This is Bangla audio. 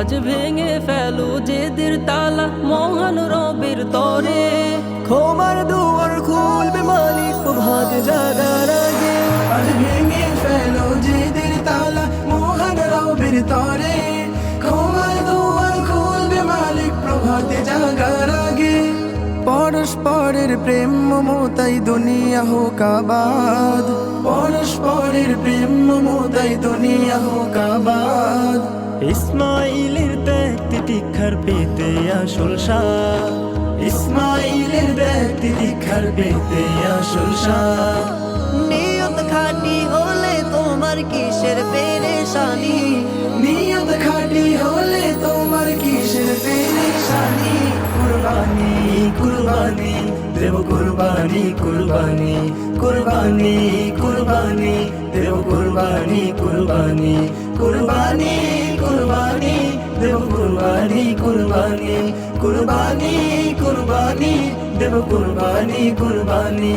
আজ ভেঙে ফেলো জেদের তালা মহান রবের তরে। ক্ষমার দুয়ার খুলবে মালিক প্রভাতে জাগার আগে। আজ ভেঙে ফেলো জেদের তালা মহান রবের তরে। ক্ষমার দুয়ার খুলবে মালিক প্রভাতে জাগার আগে। পরস্পরের প্রেম মমতাই দুনিয়া হোক আবাদ। পরস্পরের প্রেম মমতাই দুনিয়া হোক আবাদ। ইসমাইলের ত্যাগ তিতিক্ষার পেতে আসল সার। ইসমাইলের ব্যক্তি দীক্ষার পেতে আসল সার। নিয়ত খাঁটি হলে তোমার কিসের পেরেশানি। নিয়ত খাঁটি হলে তোমার কিসের পেরেশানি। কুরবানি কুরবানি দেব কুরবানি কুরবানি কুরবানি কুরবানি দেব কুরবানি কুরবানি কুরবানি কুরবানি দেব কুরবানি কুরবানি কুরবানি কুরবানি দেব কুরবানি কুরবানি।